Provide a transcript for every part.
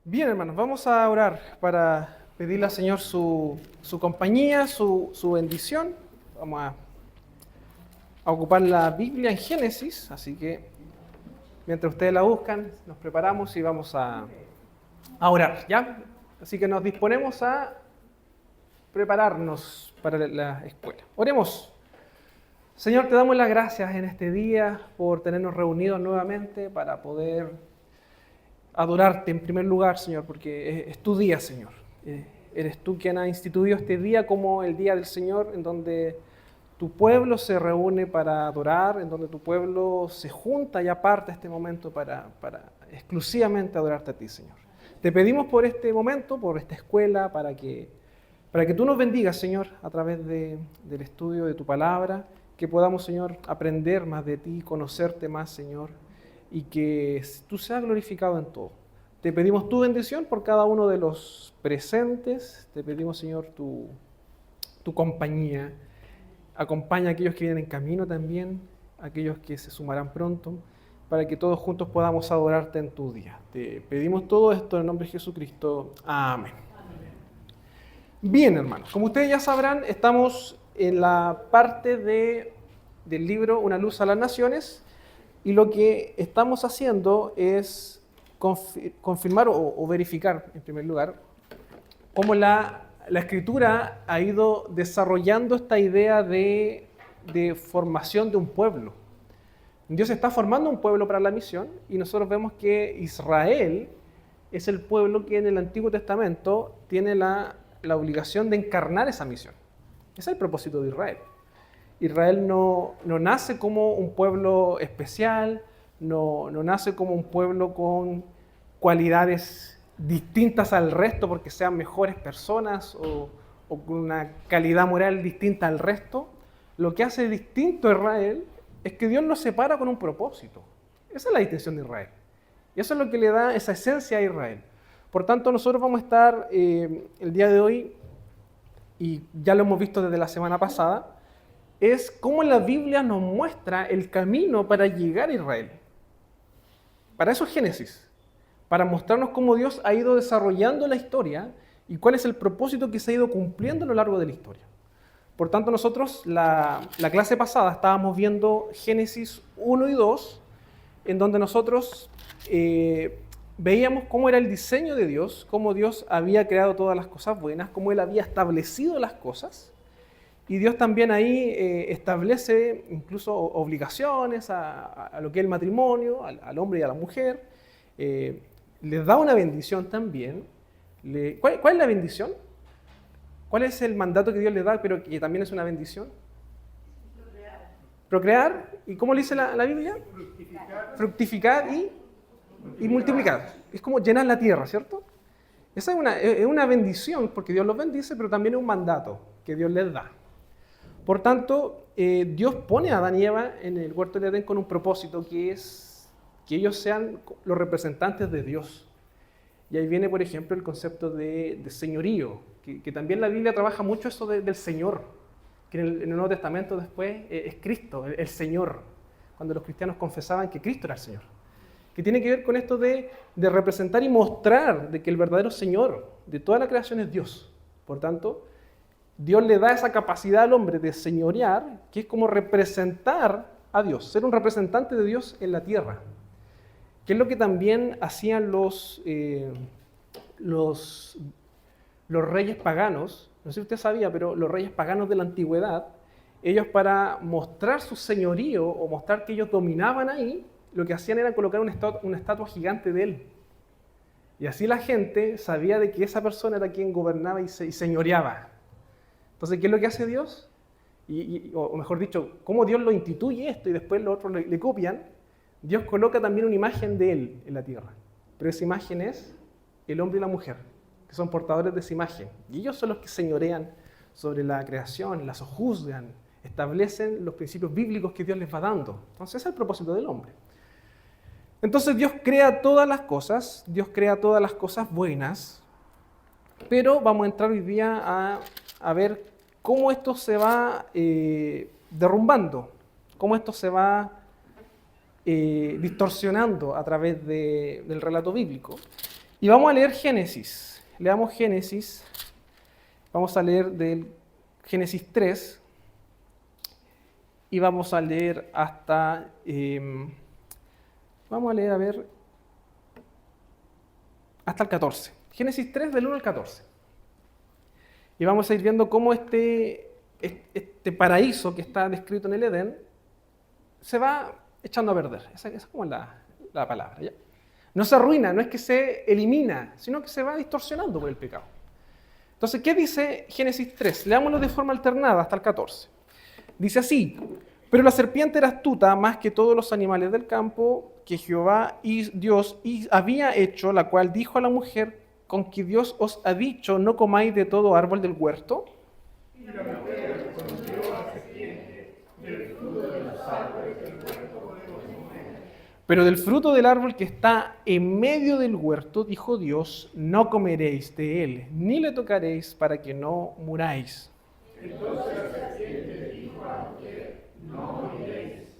Bien, hermanos, vamos a orar para pedirle al Señor su compañía, su bendición. Vamos a ocupar la Biblia en Génesis, así que mientras ustedes la buscan, nos preparamos y vamos a orar, ¿ya? Así que nos disponemos a prepararnos para la escuela. Oremos. Señor, te damos las gracias en este día por tenernos reunidos nuevamente para poder adorarte en primer lugar, Señor, porque es tu día, Señor. Eres tú quien ha instituido este día como el día del Señor, en donde tu pueblo se reúne para adorar, en donde tu pueblo se junta y aparta este momento para exclusivamente adorarte a ti, Señor. Te pedimos por este momento, por esta escuela, para que tú nos bendigas, Señor, a través del estudio de tu palabra, que podamos, Señor, aprender más de ti, conocerte más, Señor, y que tú seas glorificado en todo. Te pedimos tu bendición por cada uno de los presentes. Te pedimos, Señor, tu compañía. Acompaña a aquellos que vienen en camino también, a aquellos que se sumarán pronto, para que todos juntos podamos adorarte en tu día. Te pedimos todo esto en el nombre de Jesucristo. Amén. Bien, hermanos, como ustedes ya sabrán, estamos en la parte del libro Una luz a las naciones. Y lo que estamos haciendo es confirmar o verificar, en primer lugar, cómo la escritura ha ido desarrollando esta idea de formación de un pueblo. Dios está formando un pueblo para la misión y nosotros vemos que Israel es el pueblo que en el Antiguo Testamento tiene la obligación de encarnar esa misión. Ese es el propósito de Israel. Israel no nace como un pueblo especial, no nace como un pueblo con cualidades distintas al resto porque sean mejores personas o con una calidad moral distinta al resto. Lo que hace distinto a Israel es que Dios nos separa con un propósito. Esa es la distinción de Israel. Y eso es lo que le da esa esencia a Israel. Por tanto, nosotros vamos a estar el día de hoy, y ya lo hemos visto desde la semana pasada, es cómo la Biblia nos muestra el camino para llegar a Israel. Para eso es Génesis, para mostrarnos cómo Dios ha ido desarrollando la historia y cuál es el propósito que se ha ido cumpliendo a lo largo de la historia. Por tanto, nosotros la clase pasada estábamos viendo Génesis 1 y 2, en donde nosotros veíamos cómo era el diseño de Dios, cómo Dios había creado todas las cosas buenas, cómo Él había establecido las cosas. Y Dios también ahí establece incluso obligaciones a lo que es el matrimonio, al hombre y a la mujer. Les da una bendición también. ¿Cuál es la bendición? ¿Cuál es el mandato que Dios les da, pero que también es una bendición? Procrear. Procrear. ¿Y cómo le dice la Biblia? Fructificar y multiplicar. Es como llenar la tierra, ¿cierto? Esa es una bendición porque Dios los bendice, pero también es un mandato que Dios les da. Por tanto, Dios pone a Adán y Eva en el huerto de Edén con un propósito que es que ellos sean los representantes de Dios. Y ahí viene, por ejemplo, el concepto de señorío, que también la Biblia trabaja mucho eso del Señor, que en el Nuevo Testamento después es Cristo, el Señor, cuando los cristianos confesaban que Cristo era el Señor. Que tiene que ver con esto de representar y mostrar de que el verdadero Señor de toda la creación es Dios. Por tanto, Dios le da esa capacidad al hombre de señorear, que es como representar a Dios, ser un representante de Dios en la tierra. Que es lo que también hacían los reyes paganos. No sé si usted sabía, pero los reyes paganos de la antigüedad, ellos para mostrar su señorío o mostrar que ellos dominaban ahí, lo que hacían era colocar una estatua gigante de él. Y así la gente sabía de que esa persona era quien gobernaba y señoreaba. Entonces, ¿qué es lo que hace Dios? O mejor dicho, ¿cómo Dios lo instituye esto y después los otros le copian? Dios coloca también una imagen de Él en la tierra. Pero esa imagen es el hombre y la mujer, que son portadores de esa imagen. Y ellos son los que señorean sobre la creación, la sojuzgan, establecen los principios bíblicos que Dios les va dando. Entonces, ese es el propósito del hombre. Entonces, Dios crea todas las cosas buenas, pero vamos a entrar hoy día a ver cómo esto se va derrumbando, cómo esto se va distorsionando a través del relato bíblico. Y vamos a leer Génesis. Leamos Génesis. Vamos a leer del Génesis 3 y vamos a leer hasta... vamos a leer, a ver, hasta el 14. Génesis 3 del 1 al 14. Y vamos a ir viendo cómo este paraíso que está descrito en el Edén se va echando a perder. Esa es como la palabra, ¿ya? No se arruina, no es que se elimina, sino que se va distorsionando por el pecado. Entonces, ¿qué dice Génesis 3? Leámoslo de forma alternada hasta el 14. Dice así: pero la serpiente era astuta más que todos los animales del campo que Jehová y Dios había hecho, la cual dijo a la mujer: ¿con que Dios os ha dicho, no comáis de todo árbol del huerto? Y la mujer conoció a la serpiente del fruto de los árboles del huerto podemos comer. Pero del fruto del árbol que está en medio del huerto, dijo Dios, no comeréis de él, ni le tocaréis para que no muráis. Entonces la serpiente le dijo a la mujer: no moriréis.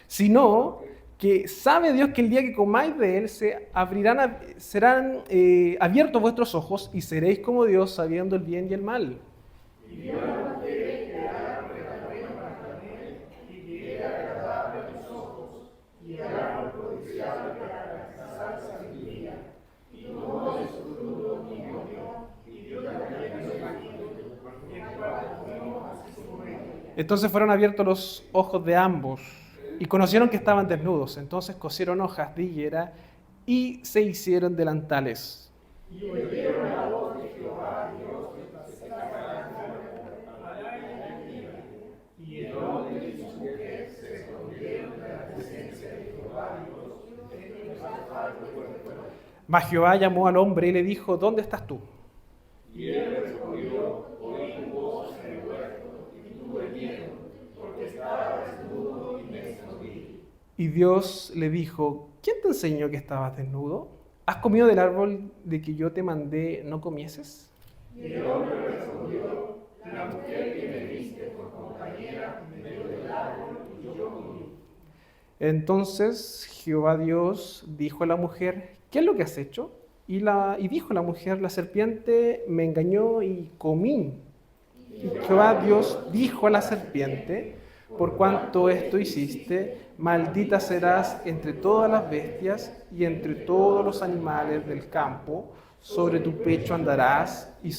Sino que sabe Dios que el día que comáis de él serán abiertos vuestros ojos y seréis como Dios, sabiendo el bien y el mal. Y vio la mujer que el árbol era bueno para comer y que era agradable a los ojos, y el árbol codiciable para alcanzar sabiduría. Y tomó de su fruto y comió, y dio también a su marido, el cual comió así como él. Entonces fueron abiertos los ojos de ambos, y conocieron que estaban desnudos. Entonces cosieron hojas de higuera y se hicieron delantales. Y oyeron la voz de Jehová Dios que pasaba al aire, y el hombre y su mujer se escondieron de la presencia de Jehová Dios en el zapato del huerto. Mas Jehová llamó al hombre y le dijo: ¿dónde estás tú? Y él respondió: oí tu voz en el huerto y tuve miedo, porque estaba desnudo y me escondí. Y Dios le dijo: ¿quién te enseñó que estabas desnudo? ¿Has comido del árbol de que yo te mandé no comieses? Y el hombre respondió: la mujer que me diste por compañera me dio del árbol y yo comí. Entonces Jehová Dios dijo a la mujer: ¿qué es lo que has hecho? Y dijo la mujer: la serpiente me engañó y comí. Y Jehová Dios dijo a la serpiente: por cuanto esto hiciste, maldita serás entre todas las bestias y entre todos los animales del campo. Sobre tu pecho andarás y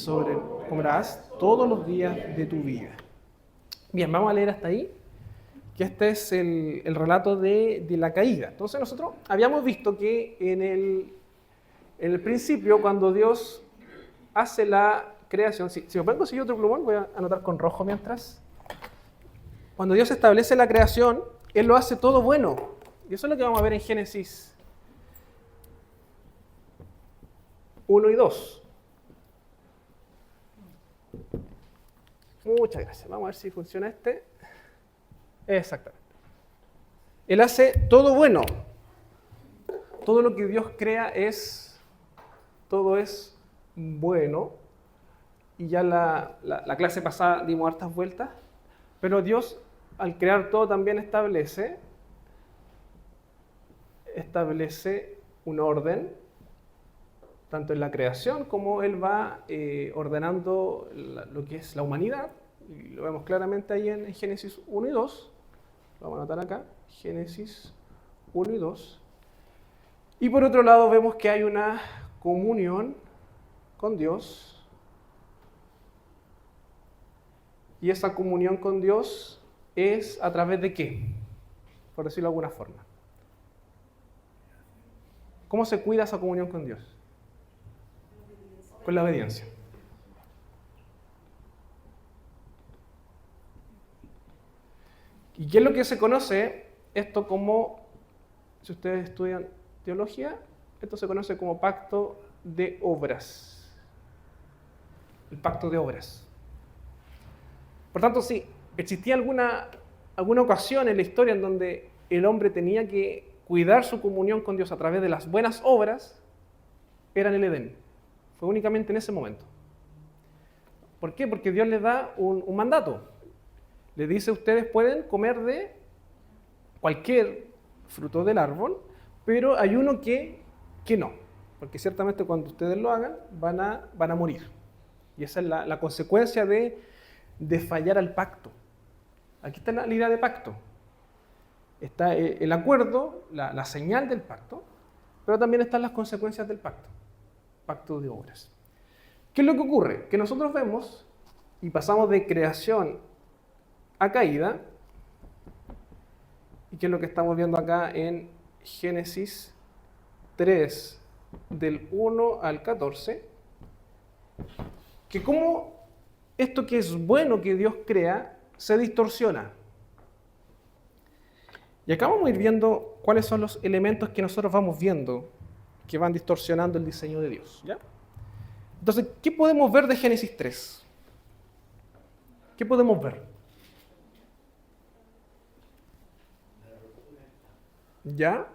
comerás todos los días de tu vida. Bien, vamos a leer hasta ahí, que este es el relato de la caída. Entonces nosotros habíamos visto que en el principio, cuando Dios hace la creación, si me pueden conseguir otro plumón, voy a anotar con rojo mientras. Cuando Dios establece la creación, Él lo hace todo bueno. Y eso es lo que vamos a ver en Génesis 1 y 2. Muchas gracias. Vamos a ver si funciona este. Exactamente. Él hace todo bueno. Todo lo que Dios crea todo es bueno. Y ya la clase pasada dimos hartas vueltas. Pero Dios, al crear todo, también establece un orden, tanto en la creación como Él va ordenando lo que es la humanidad. Y lo vemos claramente ahí en Génesis 1 y 2. Lo vamos a anotar acá, Génesis 1 y 2. Y por otro lado vemos que hay una comunión con Dios. Y esa comunión con Dios es a través de ¿qué? Por decirlo de alguna forma. ¿Cómo se cuida esa comunión con Dios? Con la obediencia. ¿Y qué es lo que se conoce esto como, si ustedes estudian teología, esto se conoce como pacto de obras? El pacto de obras. Por tanto, si existía alguna ocasión en la historia en donde el hombre tenía que cuidar su comunión con Dios a través de las buenas obras, era en el Edén. Fue únicamente en ese momento. ¿Por qué? Porque Dios les da un mandato. Les dice: ustedes pueden comer de cualquier fruto del árbol, pero hay uno que no. porque ciertamente cuando ustedes lo hagan van a morir. Y esa es la consecuencia de fallar al pacto. Aquí está la idea de pacto. Está el acuerdo, la señal del pacto, pero también están las consecuencias del pacto, pacto de obras. ¿Qué es lo que ocurre? Que nosotros vemos y pasamos de creación a caída, y qué es lo que estamos viendo acá en Génesis 3, del 1 al 14, que como esto que es bueno que Dios crea se distorsiona. Y acá vamos a ir viendo cuáles son los elementos que nosotros vamos viendo que van distorsionando el diseño de Dios, ¿ya? Entonces, ¿qué podemos ver de Génesis 3? ¿Qué podemos ver? ¿Ya?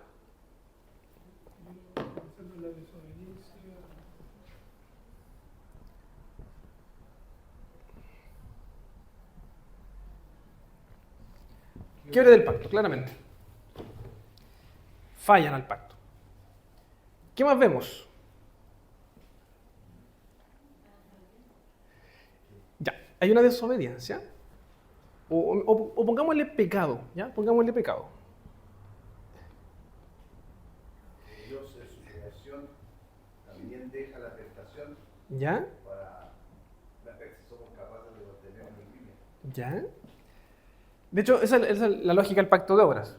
Quiebre del pacto, claramente. Fallan al pacto. ¿Qué más vemos? Ya, hay una desobediencia. O pongámosle pecado, ¿ya? Pongámosle pecado. Dios en su creación también deja la tentación ¿Ya? para ver si somos capaces de mantener en línea. ¿Ya? De hecho, esa es la lógica del pacto de obras.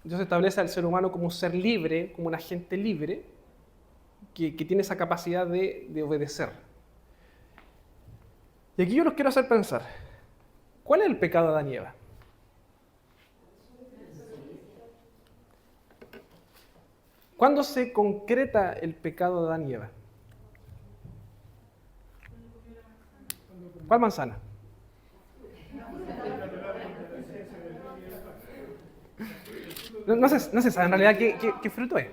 Dios establece al ser humano como un ser libre, como un agente libre, que tiene esa capacidad de obedecer. Y aquí yo los quiero hacer pensar, ¿cuál es el pecado de Adán y Eva? ¿Cuándo se concreta el pecado de Adán y Eva? ¿Cuál manzana? No se sabe en realidad qué fruto es.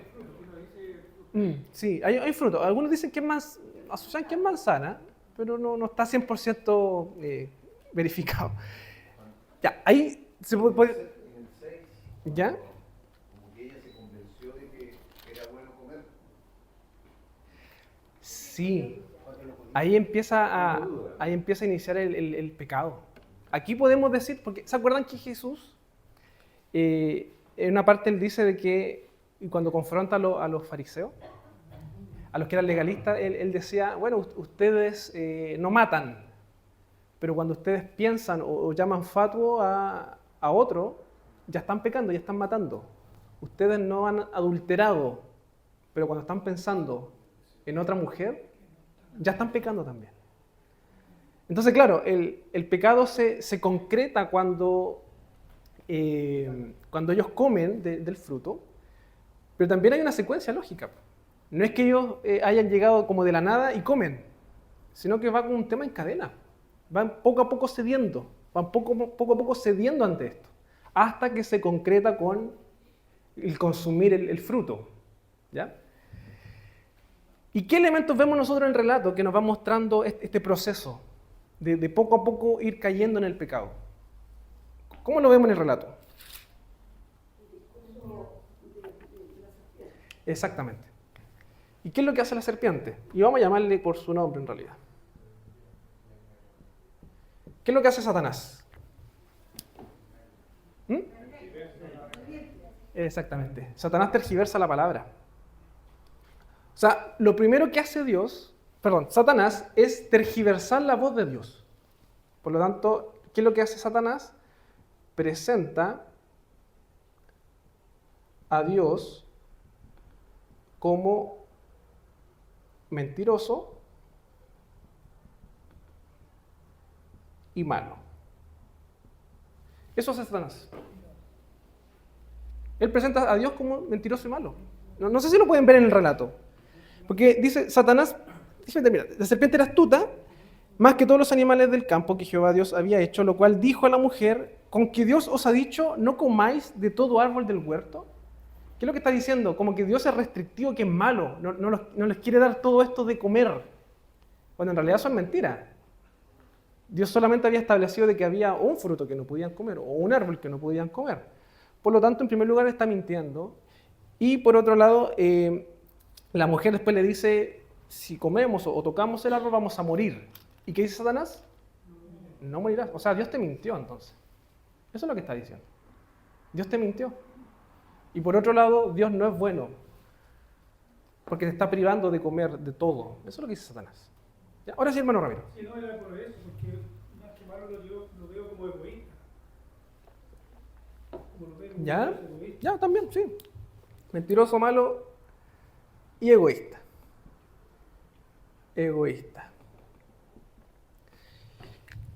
Sí, hay fruto. Algunos dicen que es más, asocian que es manzana, pero no está 100% verificado. Ya, ahí se puede... En el 6, ¿Ya? como que ella se convenció de que era bueno comer. Sí, ahí empieza a iniciar el pecado. Aquí podemos decir, porque ¿se acuerdan que Jesús, en una parte él dice de que cuando confronta a los fariseos, a los que eran legalistas, él decía, bueno, ustedes no matan, pero cuando ustedes piensan o llaman fatuo a otro, ya están pecando, ya están matando. Ustedes no han adulterado, pero cuando están pensando en otra mujer, ya están pecando también. Entonces, claro, el pecado se concreta cuando ellos comen del fruto, pero también hay una secuencia lógica. No es que ellos hayan llegado como de la nada y comen, sino que va como un tema en cadena. Van poco a poco cediendo, van poco a poco cediendo ante esto, hasta que se concreta con el consumir el fruto. ¿Ya? ¿Y qué elementos vemos nosotros en el relato que nos va mostrando este proceso de poco a poco ir cayendo en el pecado? ¿Cómo lo vemos en el relato? Exactamente. ¿Y qué es lo que hace la serpiente? Y vamos a llamarle por su nombre en realidad. ¿Qué es lo que hace Satanás? ¿Mm? Exactamente. Satanás tergiversa la palabra. O sea, lo primero que hace Satanás es tergiversar la voz de Dios. Por lo tanto, ¿qué es lo que hace Satanás? Presenta a Dios como mentiroso y malo. Eso hace Satanás. Él presenta a Dios como mentiroso y malo. No sé si lo pueden ver en el relato. Porque dice Satanás, mira, la serpiente era astuta, más que todos los animales del campo que Jehová Dios había hecho, lo cual dijo a la mujer, con que Dios os ha dicho, no comáis de todo árbol del huerto. ¿Qué es lo que está diciendo? Como que Dios es restrictivo, que es malo, no les quiere dar todo esto de comer, cuando en realidad son mentiras. Dios solamente había establecido de que había un fruto que no podían comer, o un árbol que no podían comer. Por lo tanto, en primer lugar está mintiendo, y por otro lado, La mujer después le dice, si comemos o tocamos el árbol vamos a morir. ¿Y qué dice Satanás? No morirás. O sea, Dios te mintió entonces. Eso es lo que está diciendo. Dios te mintió. Y por otro lado, Dios no es bueno, porque te está privando de comer de todo. Eso es lo que dice Satanás. ¿Ya? Ahora sí, hermano Ramiro. Sí, no era por eso, porque más que malo lo veo como egoísta. Como lo veo como ¿Ya? egoísta. Ya, también, sí. Mentiroso, malo y egoísta. Egoísta.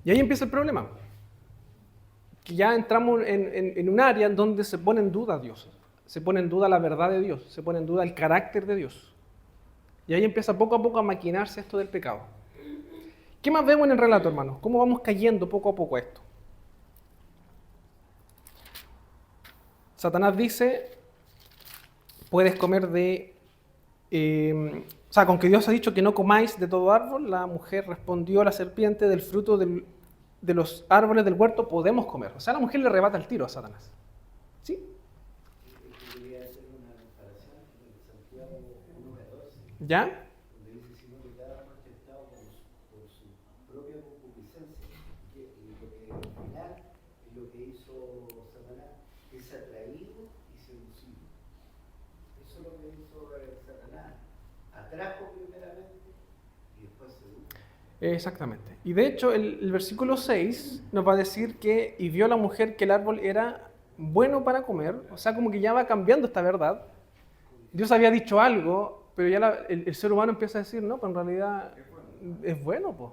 Y ahí empieza el problema. Que ya entramos en un área en donde se pone en duda a Dios. Se pone en duda la verdad de Dios. Se pone en duda el carácter de Dios. Y ahí empieza poco a poco a maquinarse esto del pecado. ¿Qué más vemos en el relato, hermanos? ¿Cómo vamos cayendo poco a poco a esto? Satanás dice, puedes comer o sea, con que Dios ha dicho que no comáis de todo árbol, la mujer respondió a la serpiente, del fruto de los árboles del huerto podemos comer. O sea, la mujer le arrebata el tiro a Satanás. ¿Sí? Quería hacer una comparación con Santiago 1:14, ¿Ya? donde dice, sino que cada uno es tentado por su propia concupiscencia. Y lo que al final es lo que hizo Satanás, es atraído y seducido. Eso es lo que hizo Satanás. Atrajo primeramente y después sedujo. Exactamente. Y de hecho, el versículo 6 nos va a decir que, y vio la mujer que el árbol era bueno para comer, o sea, como que ya va cambiando esta verdad. Dios había dicho algo, pero ya el ser humano empieza a decir, no, pues en realidad es bueno, pues.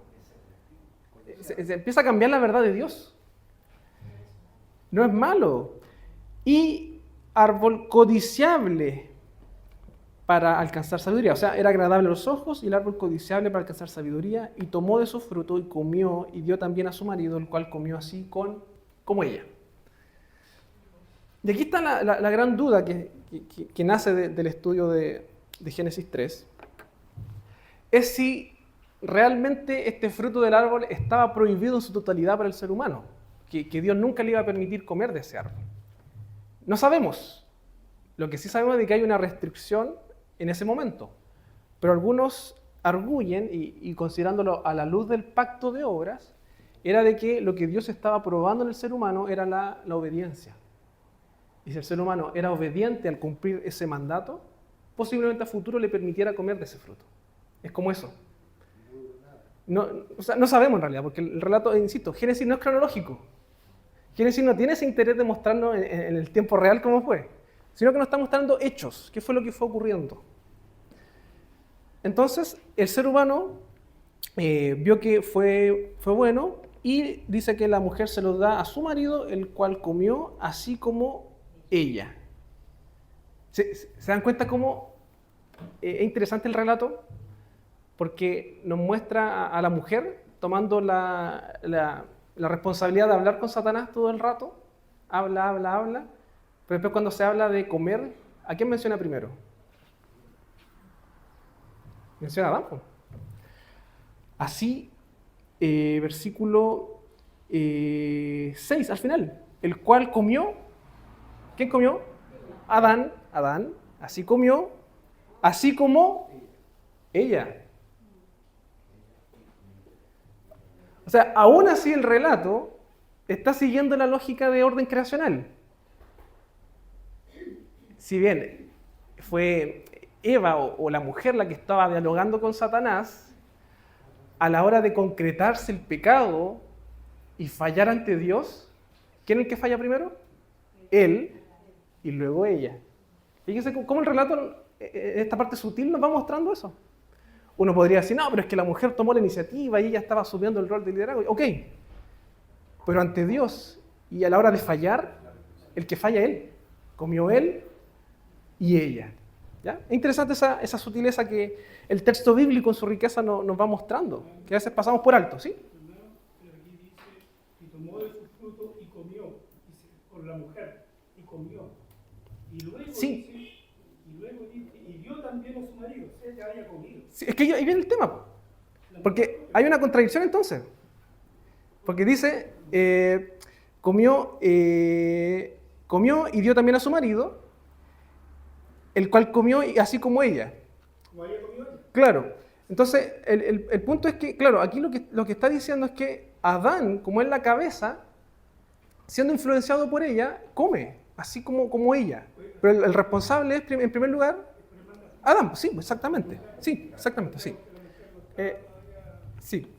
Se empieza a cambiar la verdad de Dios. No es malo. Y árbol codiciable para alcanzar sabiduría. O sea, era agradable a los ojos y el árbol codiciable para alcanzar sabiduría. Y tomó de su fruto y comió y dio también a su marido, el cual comió así como ella. Y aquí está la gran duda que nace del estudio de Génesis 3. Es si realmente este fruto del árbol estaba prohibido en su totalidad para el ser humano. Que Dios nunca le iba a permitir comer de ese árbol. No sabemos. Lo que sí sabemos es que hay una restricción en ese momento. Pero algunos arguyen, y considerándolo a la luz del pacto de obras, era de que lo que Dios estaba probando en el ser humano era la obediencia. Y si el ser humano era obediente al cumplir ese mandato, posiblemente a futuro le permitiera comer de ese fruto. Es como eso. No, o sea, no sabemos en realidad, porque el relato, insisto, Génesis no es cronológico. Génesis no tiene ese interés de mostrarnos en el tiempo real cómo fue, sino que nos está mostrando hechos, qué fue lo que fue ocurriendo. Entonces, el ser humano vio que fue bueno y dice que la mujer se lo da a su marido, el cual comió así como ella. ¿Se dan cuenta cómo es interesante el relato? Porque nos muestra a la mujer tomando la responsabilidad de hablar con Satanás todo el rato. Habla. Pero después cuando se habla de comer, ¿a quién menciona primero? Menciona a Adán. Pues. Así, versículo 6 al final. El cual comió. ¿Quién comió? Adán. Así comió. Así como ella. O sea, aún así el relato está siguiendo la lógica de orden creacional. Si bien fue Eva o la mujer la que estaba dialogando con Satanás, a la hora de concretarse el pecado y fallar ante Dios, ¿quién es el que falla primero? Él y luego ella. Fíjense cómo el relato, en esta parte sutil, nos va mostrando eso. Uno podría decir, no, pero es que la mujer tomó la iniciativa y ella estaba asumiendo el rol de liderazgo. Ok, pero ante Dios y a la hora de fallar, el que falla él, comió él y ella. ¿Ya? Es interesante esa sutileza que el texto bíblico en su riqueza nos va mostrando, que a veces pasamos por alto, ¿sí? Primero, aquí dice, y tomó de su fruto y comió, dice, con la mujer, y comió. Y luego Sí. dice, y dio también a su marido, o sea, que haya comido. Sí, es que ahí viene el tema, porque hay una contradicción entonces, porque dice, comió y dio también a su marido, el cual comió así como ella. como había comido ella. Claro. Entonces, el punto es que, claro, aquí lo que está diciendo es que Adán, como es la cabeza, siendo influenciado por ella, come, así como ella. Pero el responsable es, en primer lugar, Adán. Sí, exactamente. Sí, exactamente, sí. Sí,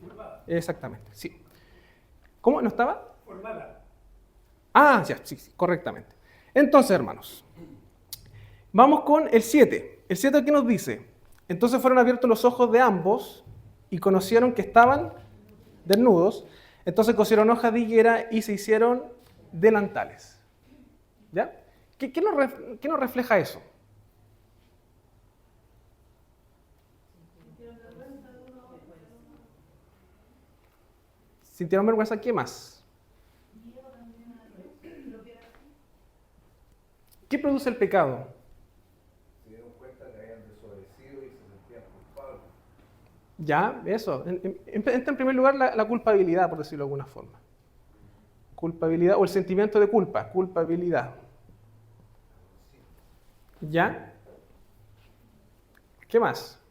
exactamente, sí. ¿Cómo? ¿No estaba? Formada. Ah, ya, sí, sí, correctamente. Entonces, hermanos, vamos con el 7. El 7, ¿qué nos dice? Entonces fueron abiertos los ojos de ambos y conocieron que estaban desnudos. Entonces cosieron hojas de higuera y se hicieron delantales. ¿Ya? ¿Qué nos refleja eso? ¿Sintieron vergüenza? ¿Qué más? ¿Qué produce el pecado? Se dieron cuenta que habían desobedecido y se sentían culpables. Ya, eso. Entra en primer lugar la culpabilidad, por decirlo de alguna forma. Culpabilidad o el sentimiento de culpa, culpabilidad. ¿Ya? ¿Qué más?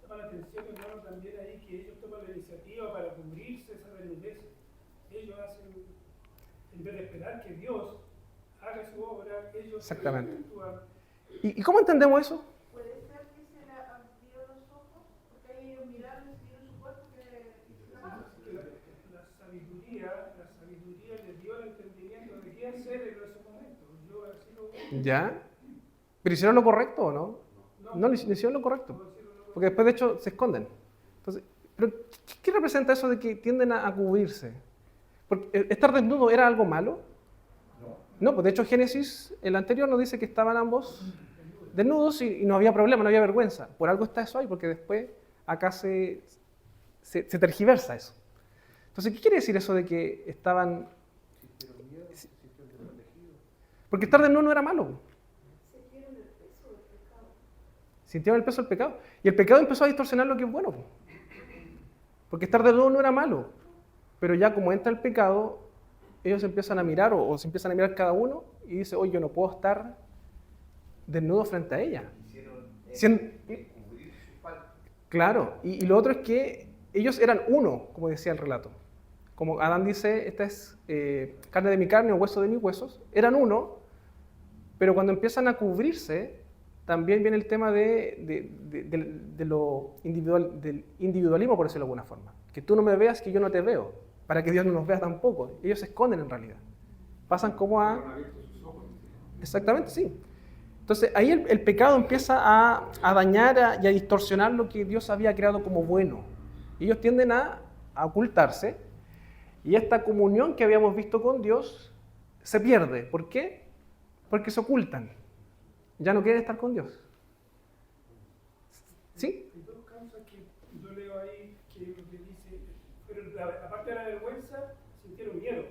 Llama la atención, hermano, también ahí que ellos toman la iniciativa para cubrirse esa desnudez. Ellos hacen, en vez de esperar que Dios haga su obra, ellos Exactamente. actúan. ¿Y cómo entendemos eso? Puede ser que se le abrieron los ojos, porque ahí ellos miraron y vieron su cuerpo La sabiduría le dio el entendimiento de qué hacer en esos momentos. Yo así lo veo. ¿Ya? ¿Pero hicieron lo correcto o no? No, le hicieron lo correcto. Porque después, de hecho, se esconden. Entonces, ¿pero qué representa eso de que tienden a cubrirse? Porque estar desnudo era algo malo. No, pues de hecho Génesis, el anterior, nos dice que estaban ambos desnudos y no había problema, no había vergüenza. Por algo está eso ahí, porque después acá se tergiversa eso. Entonces, ¿qué quiere decir eso de que estaban... Sintieron miedo, se sintieron desprotegidos. Porque estar desnudo no era malo. sintieron el peso del pecado. Sintieron el peso del pecado. Y el pecado empezó a distorsionar lo que es bueno. Porque estar desnudo no era malo. Pero ya como entra el pecado, ellos empiezan a mirar o se empiezan a mirar cada uno y dice, oye, yo no puedo estar desnudo frente a ella. Hicieron cubrir su falta. Claro, y lo otro es que ellos eran uno, como decía el relato. Como Adán dice, esta es carne de mi carne o hueso de mis huesos. Eran uno, pero cuando empiezan a cubrirse, también viene el tema de lo individual, del individualismo, por decirlo de alguna forma. Que tú no me veas, que yo no te veo, para que Dios no nos vea tampoco. Ellos se esconden en realidad. Pasan como a... Exactamente, sí. Entonces ahí el pecado empieza a dañar y a distorsionar lo que Dios había creado como bueno. Y ellos tienden a ocultarse y esta comunión que habíamos visto con Dios se pierde. ¿Por qué? Porque se ocultan. Ya no quieren estar con Dios. ¿Sí? Hay dos causas que yo leo ahí que lo que dice, pero aparte de la vergüenza, sintieron miedo.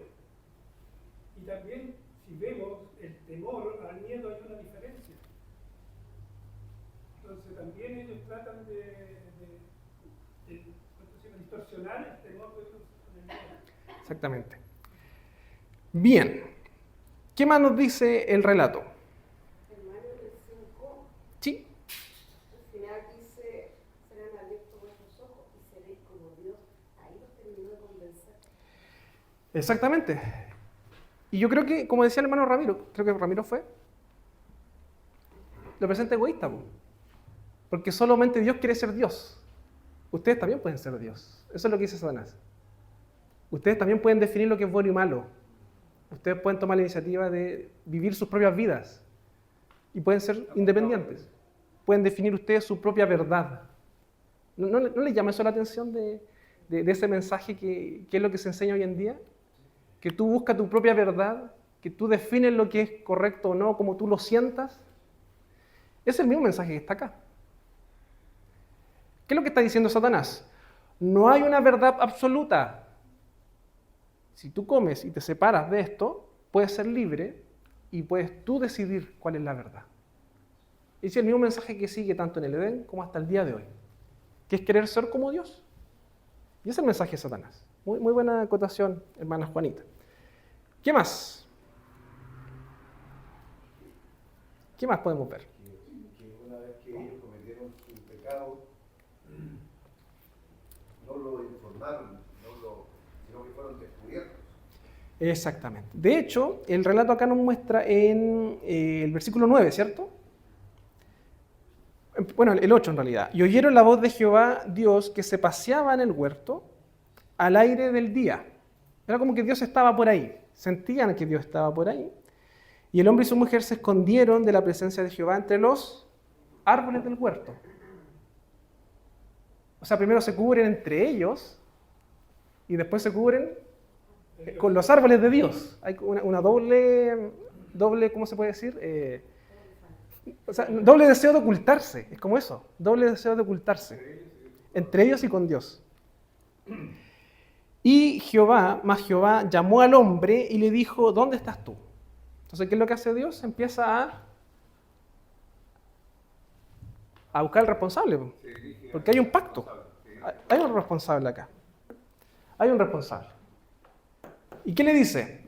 Y también, si vemos el temor al miedo, hay una diferencia. Entonces también ellos tratan de distorsionar el temor de Dios con el miedo. Exactamente. Bien. ¿Qué más nos dice el relato? Hermano, el 5, Sí. al final dice, serán abiertos vuestros ojos y seréis como Dios. Ahí los terminó de convencer. Exactamente. Y yo creo que, como decía el hermano Ramiro, creo que Ramiro fue, lo presenta egoísta, po. Porque solamente Dios quiere ser Dios. Ustedes también pueden ser Dios. Eso es lo que dice Satanás. Ustedes también pueden definir lo que es bueno y malo. Ustedes pueden tomar la iniciativa de vivir sus propias vidas. Y pueden ser independientes. Pueden definir ustedes su propia verdad. ¿No les llama eso la atención de ese mensaje que es lo que se enseña hoy en día? Que tú buscas tu propia verdad, que tú defines lo que es correcto o no, como tú lo sientas. Es el mismo mensaje que está acá. ¿Qué es lo que está diciendo Satanás? No hay una verdad absoluta. Si tú comes y te separas de esto, puedes ser libre y puedes tú decidir cuál es la verdad. Es el mismo mensaje que sigue tanto en el Edén como hasta el día de hoy, que es querer ser como Dios. Y ese es el mensaje de Satanás. Muy, muy buena acotación, hermana Juanita. ¿Qué más? ¿Qué más podemos ver? Que una vez que ellos pecado, no lo informaron, sino que fueron descubiertos. Exactamente. De hecho, el relato acá nos muestra en el versículo 9, ¿cierto? Bueno, el 8 en realidad. Y oyeron la voz de Jehová Dios que se paseaba en el huerto al aire del día. Era como que Dios estaba por ahí. Sentían que Dios estaba por ahí. Y el hombre y su mujer se escondieron de la presencia de Jehová entre los árboles del huerto. O sea, primero se cubren entre ellos y después se cubren con los árboles de Dios. Hay una doble, ¿cómo se puede decir? O sea, doble deseo de ocultarse. Es como eso, doble deseo de ocultarse. Entre ellos y con Dios. Y Jehová llamó al hombre y le dijo, ¿dónde estás tú? Entonces, ¿qué es lo que hace Dios? Empieza a buscar al responsable. Porque hay un pacto. Hay un responsable acá. Hay un responsable. ¿Y qué le dice?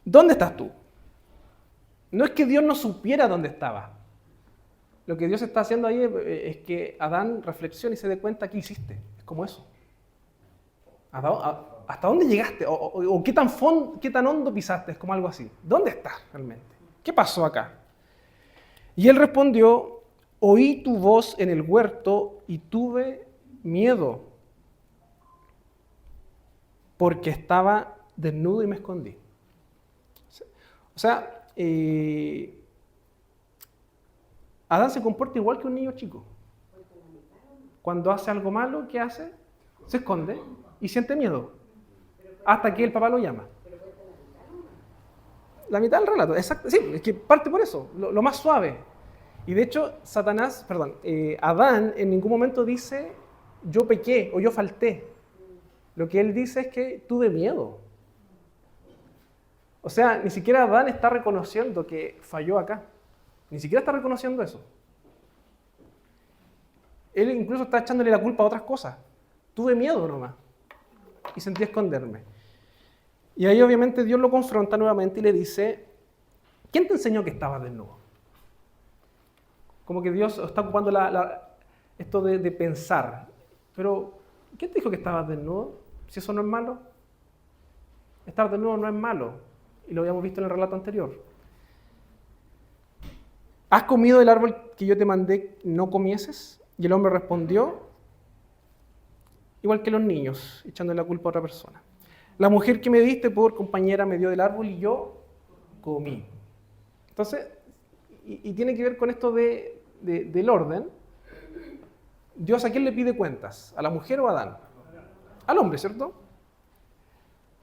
¿Dónde estás tú? No es que Dios no supiera dónde estaba. Lo que Dios está haciendo ahí es que Adán reflexione y se dé cuenta qué hiciste. Es como eso. ¿Hasta dónde llegaste? ¿O qué tan hondo pisaste? Es como algo así. ¿Dónde estás realmente? ¿Qué pasó acá? Y él respondió, oí tu voz en el huerto y tuve miedo, porque estaba desnudo y me escondí. O sea, Adán se comporta igual que un niño chico. Cuando hace algo malo, ¿qué hace? Se esconde y siente miedo, hasta que el papá lo llama. La mitad del relato, exacto, sí, es que parte por eso, lo más suave. Y de hecho, Adán en ningún momento dice, yo pequé o yo falté. Lo que él dice es que tuve miedo. O sea, ni siquiera Adán está reconociendo que falló acá. Ni siquiera está reconociendo eso. Él incluso está echándole la culpa a otras cosas. Tuve miedo nomás. Y sentí esconderme. Y ahí obviamente Dios lo confronta nuevamente y le dice, ¿quién te enseñó que estabas desnudo? Como que Dios está ocupando esto de pensar. Pero, ¿quién te dijo que estabas desnudo? Si eso no es malo. Estar desnudo no es malo. Y lo habíamos visto en el relato anterior. ¿Has comido del árbol que yo te mandé no comieses? Y el hombre respondió, igual que los niños, echando la culpa a otra persona. La mujer que me diste por compañera me dio del árbol y yo comí. Entonces, y tiene que ver con esto del orden. Dios, ¿a quién le pide cuentas? ¿A la mujer o a Adán? Al hombre, ¿cierto?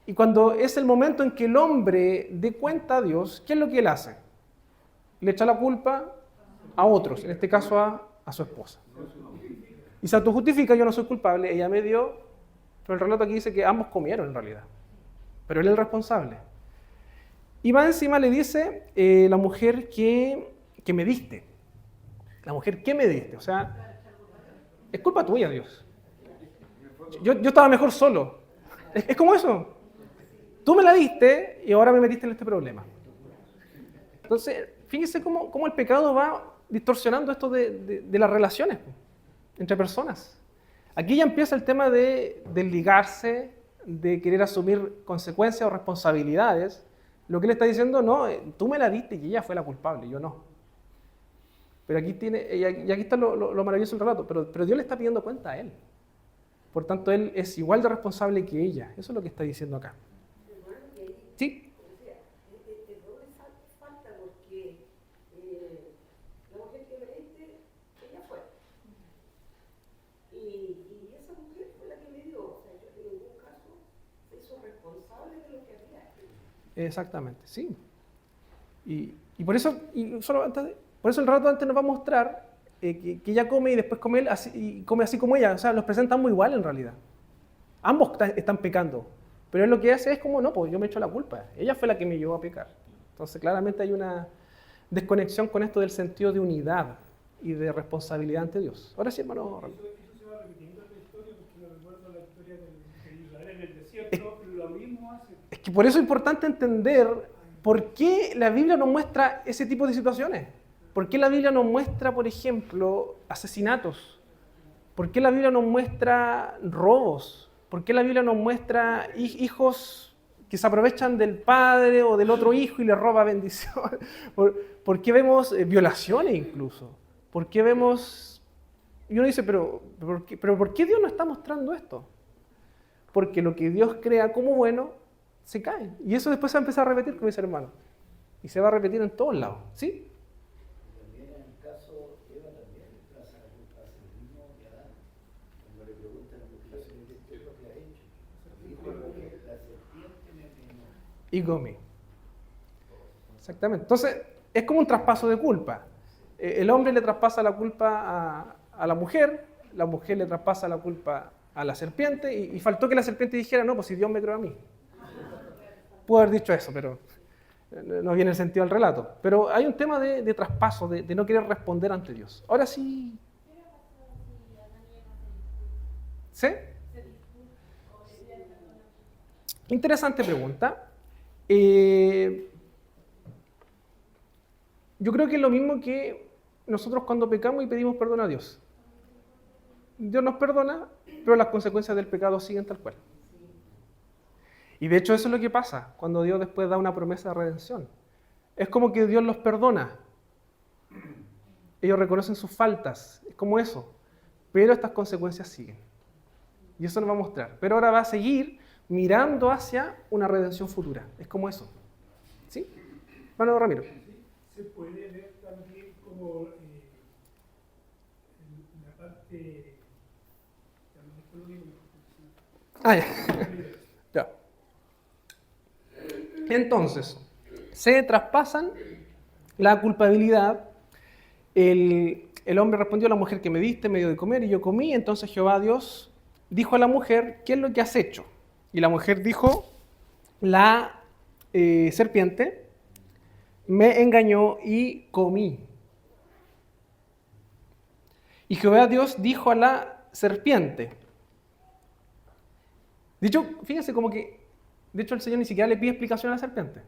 Y cuando es el momento en que el hombre dé cuenta a Dios, ¿qué es lo que él hace? Le echa la culpa a otros, en este caso a su esposa. Y se autojustifica, yo no soy culpable, ella me dio, pero el relato aquí dice que ambos comieron en realidad. Pero él es el responsable. Y más encima le dice, la mujer que me diste. La mujer que me diste, o sea, es culpa tuya, Dios. Yo estaba mejor solo. Es como eso. Tú me la diste y ahora me metiste en este problema. Entonces, fíjense cómo el pecado va distorsionando esto de las relaciones entre personas. Aquí ya empieza el tema de ligarse, de querer asumir consecuencias o responsabilidades. Lo que él está diciendo, no, tú me la diste y ella fue la culpable, yo no. Pero aquí está lo maravilloso del relato, pero Dios le está pidiendo cuenta a él. Por tanto, él es igual de responsable que ella. Eso es lo que está diciendo acá. ¿Sí? Falta porque la mujer que me diste, ella fue. Y esa mujer fue la que me dio. O sea, yo en ningún caso se hizo responsable de lo que había. Exactamente, sí. Y por eso, por eso el relato antes nos va a mostrar que ella come y después come él y come así como ella. O sea, los presentan muy igual en realidad. Ambos están pecando. Pero él lo que hace es como, no, pues yo me echo la culpa. Ella fue la que me llevó a pecar. Entonces, claramente hay una desconexión con esto del sentido de unidad y de responsabilidad ante Dios. Ahora sí, hermano. Eso se va repitiendo en la historia, porque me recuerdo la historia de Israel en el desierto, lo mismo hace. Es que por eso es importante entender por qué la Biblia nos muestra ese tipo de situaciones. ¿Por qué la Biblia nos muestra, por ejemplo, asesinatos? ¿Por qué la Biblia nos muestra robos? ¿Por qué la Biblia nos muestra hijos que se aprovechan del padre o del otro hijo y le roba bendición? ¿Por qué vemos violaciones incluso? ¿Por qué vemos...? Y uno dice, pero ¿por qué Dios nos está mostrando esto? Porque lo que Dios crea como bueno se cae. Y eso después se va a empezar a repetir con mis hermanos. Y se va a repetir en todos lados. ¿Sí? También en el caso, Eva también le traza la culpa a sí mismo y a Adán. Cuando le preguntan a la multiplicación, ¿qué es lo que ha hecho? Dijo que la serpiente me envenenó. Y comí. Exactamente. Entonces, es como un traspaso de culpa. El hombre le traspasa la culpa a la mujer le traspasa la culpa a la serpiente, y faltó que la serpiente dijera, no, pues si Dios me creó a mí. Pudo haber dicho eso, pero no viene el sentido del relato. Pero hay un tema de traspaso, de no querer responder ante Dios. Ahora sí. ¿Sí? Interesante pregunta. Yo creo que es lo mismo que nosotros cuando pecamos y pedimos perdón a Dios. Dios nos perdona, pero las consecuencias del pecado siguen tal cual. Y de hecho eso es lo que pasa cuando Dios después da una promesa de redención. Es como que Dios los perdona. Ellos reconocen sus faltas, es como eso. Pero estas consecuencias siguen. Y eso nos va a mostrar. Pero ahora va a seguir mirando hacia una redención futura. Es como eso. ¿Sí? Bueno, Ramiro. Se puede ver también como en la parte... Ah, ya. Ya. Entonces, se traspasan la culpabilidad. El hombre respondió a la mujer que me diste, me dio de comer y yo comí. Entonces Jehová Dios dijo a la mujer, ¿qué es lo que has hecho? Y la mujer dijo, la serpiente me engañó y comí. Y Jehová Dios dijo a la serpiente. De hecho, fíjense como que, de hecho el Señor ni siquiera le pide explicación a la serpiente.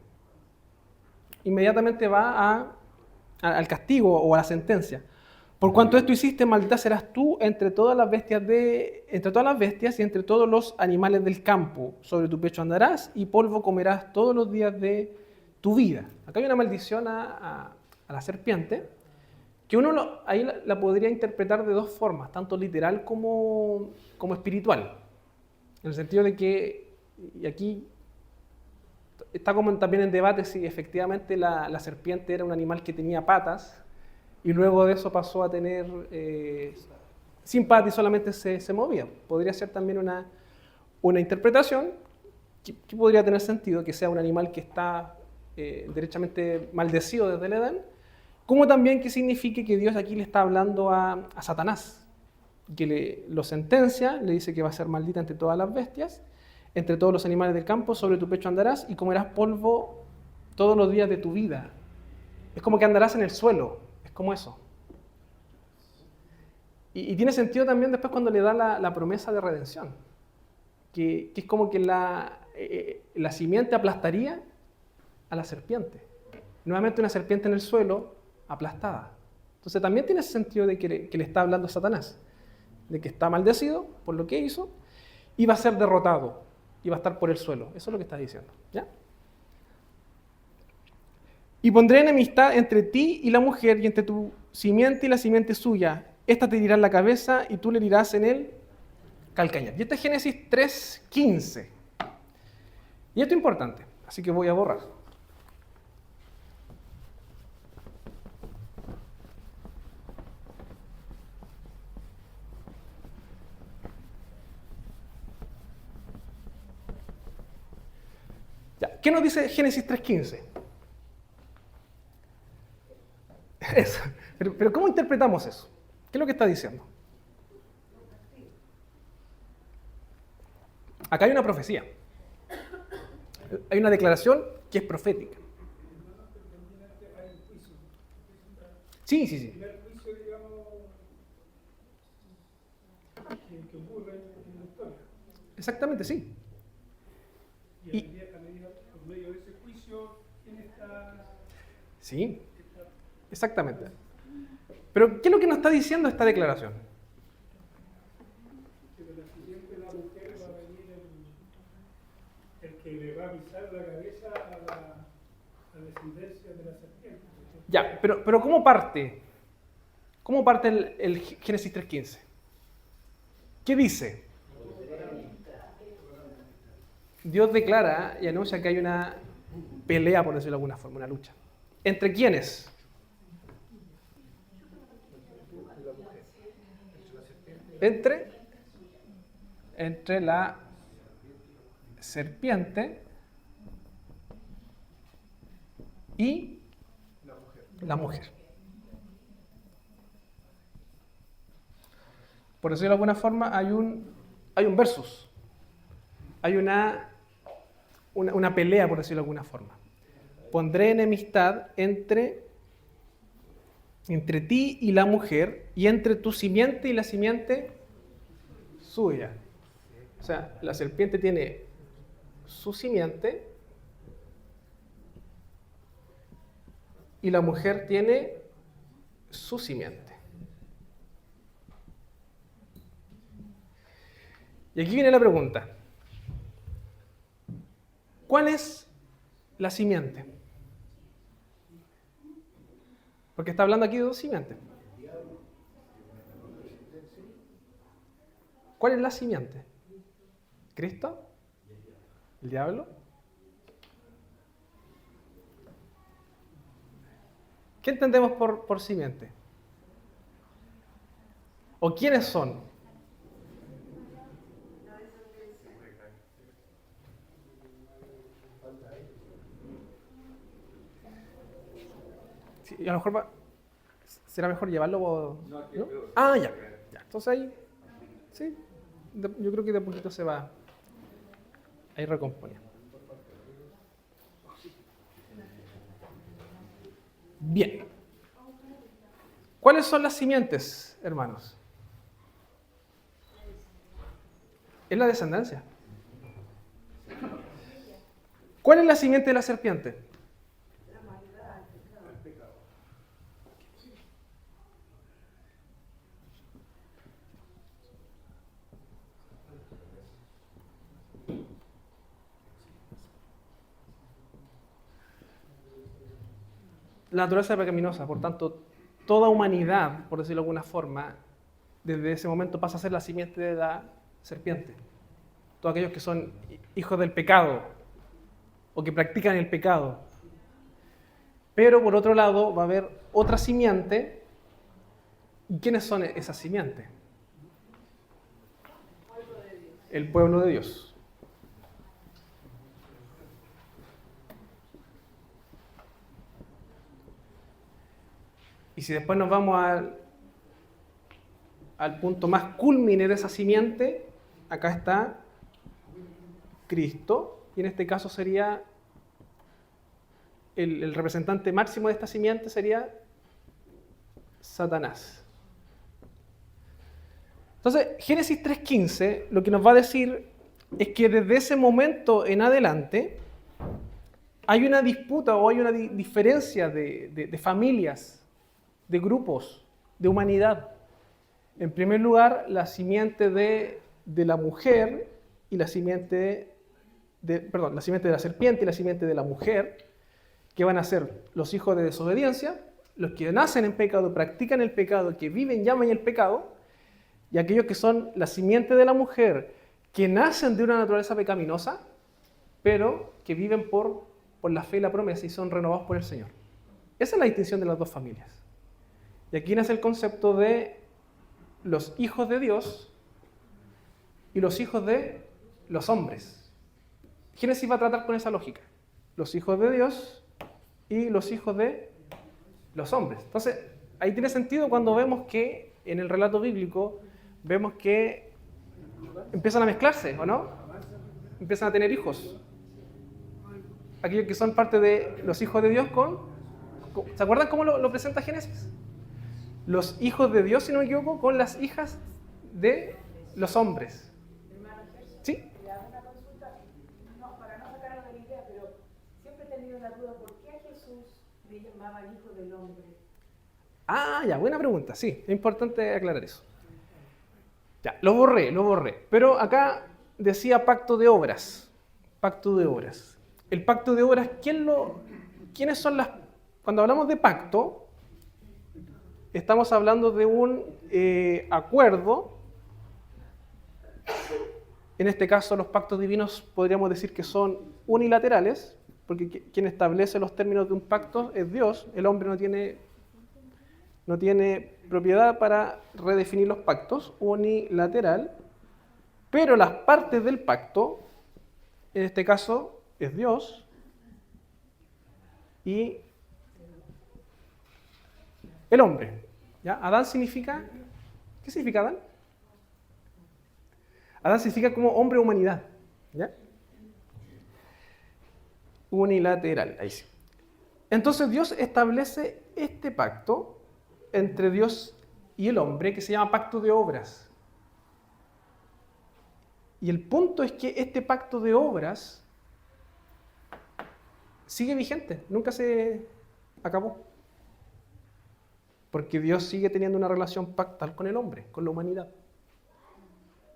Inmediatamente va al castigo o a la sentencia. Por cuanto esto hiciste, maldita serás tú entre todas las bestias y entre todos los animales del campo. Sobre tu pecho andarás y polvo comerás todos los días de tu vida. Acá hay una maldición a la serpiente, que uno ahí la podría interpretar de dos formas, tanto literal como espiritual. En el sentido de que, y aquí está como también en debate si efectivamente la serpiente era un animal que tenía patas, y luego de eso pasó a tener sin patas y solamente se movía. Podría ser también una interpretación que podría tener sentido, que sea un animal que está derechamente maldecido desde el Edén, como también que signifique que Dios aquí le está hablando a Satanás, que lo sentencia, le dice que va a ser maldita entre todas las bestias, entre todos los animales del campo, sobre tu pecho andarás y comerás polvo todos los días de tu vida. Es como que andarás en el suelo, es como eso. Y tiene sentido también después cuando le da la promesa de redención, que es como que la simiente aplastaría a la serpiente. Nuevamente una serpiente en el suelo aplastada. Entonces también tiene ese sentido de que le está hablando a Satanás, de que está maldecido por lo que hizo y va a ser derrotado y va a estar por el suelo. Eso es lo que está diciendo. ¿Ya? Y pondré enemistad entre ti y la mujer y entre tu simiente y la simiente suya. Esta te herirá en la cabeza y tú le herirás en el calcañar. Y este es Génesis 3:15. Y esto es importante, así que voy a borrar. ¿Qué nos dice Génesis 3:15? Eso. Pero ¿cómo interpretamos eso? ¿Qué es lo que está diciendo? Acá hay una profecía. Hay una declaración que es profética. Sí. El primer juicio, digamos, que ocurre en la historia. Exactamente, sí. Y a medida, por medio de ese juicio, ¿quién está? Sí. Exactamente. Pero, ¿qué es lo que nos está diciendo esta declaración? Que de la siguiente la mujer va a venir el que le va a pisar la cabeza a la descendencia de la serpiente. Ya, pero ¿cómo parte? ¿Cómo parte el Génesis 3.15? ¿Qué dice? Dios declara y anuncia que hay una pelea, por decirlo de alguna forma, una lucha. ¿Entre quiénes? Entre la serpiente y la mujer. Por decirlo de alguna forma, hay un versus. Hay una pelea, por decirlo de alguna forma. Pondré enemistad entre ti y la mujer, y entre tu simiente y la simiente suya. O sea, la serpiente tiene su simiente y la mujer tiene su simiente. Y aquí viene la pregunta. ¿Cuál es la simiente? Porque está hablando aquí de dos simientes. ¿Cuál es la simiente? ¿Cristo? ¿El diablo? ¿Qué entendemos por simiente? ¿O quiénes son? Sí, y a lo mejor será mejor llevarlo. ¿No? Ah, ya. Entonces ahí, sí, yo creo que de a poquito se va a ir recomponiendo. Bien. ¿Cuáles son las simientes, hermanos? Es la descendencia. ¿Cuál es la simiente de la serpiente? La naturaleza pecaminosa, por tanto, toda humanidad, por decirlo de alguna forma, desde ese momento pasa a ser la simiente de la serpiente. Todos aquellos que son hijos del pecado o que practican el pecado. Pero por otro lado va a haber otra simiente. ¿Y quiénes son esas simientes? El pueblo de Dios. Y si después nos vamos al punto más culmine de esa simiente, acá está Cristo, y en este caso sería el representante máximo de esta simiente sería Satanás. Entonces, Génesis 3.15 lo que nos va a decir es que desde ese momento en adelante hay una disputa o hay una diferencia de familias, de grupos, de humanidad. En primer lugar, la simiente de la mujer y la simiente la simiente de la serpiente y la simiente de la mujer, que van a ser los hijos de desobediencia, los que nacen en pecado, practican el pecado, que viven, llaman el pecado, y aquellos que son la simiente de la mujer, que nacen de una naturaleza pecaminosa, pero que viven por la fe y la promesa y son renovados por el Señor. Esa es la distinción de las dos familias. Y aquí nace el concepto de los hijos de Dios y los hijos de los hombres. Génesis va a tratar con esa lógica. Los hijos de Dios y los hijos de los hombres. Entonces, ahí tiene sentido cuando vemos que en el relato bíblico vemos que empiezan a mezclarse, ¿o no? Empiezan a tener hijos. Aquellos que son parte de los hijos de Dios ¿se acuerdan cómo lo presenta Génesis? Los hijos de Dios, si no me equivoco, con las hijas de los hombres. ¿Sí? Le hago una consulta, no, para no sacarlo de la idea, pero siempre he tenido la duda, ¿por qué a Jesús le llamaban hijo del hombre? Ah, ya, buena pregunta, sí, es importante aclarar eso. Ya, lo borré. Pero acá decía pacto de obras. Pacto de obras. El pacto de obras, ¿quiénes son las... Cuando hablamos de pacto, estamos hablando de un acuerdo. En este caso, los pactos divinos podríamos decir que son unilaterales, porque quien establece los términos de un pacto es Dios. El hombre no tiene propiedad para redefinir los pactos, unilateral, pero las partes del pacto, en este caso, es Dios y el hombre. ¿Ya? Adán significa... ¿Qué significa Adán? Adán significa como hombre o humanidad. ¿Ya? Unilateral, ahí sí. Entonces Dios establece este pacto entre Dios y el hombre que se llama pacto de obras. Y el punto es que este pacto de obras sigue vigente, nunca se acabó. Porque Dios sigue teniendo una relación pactal con el hombre, con la humanidad.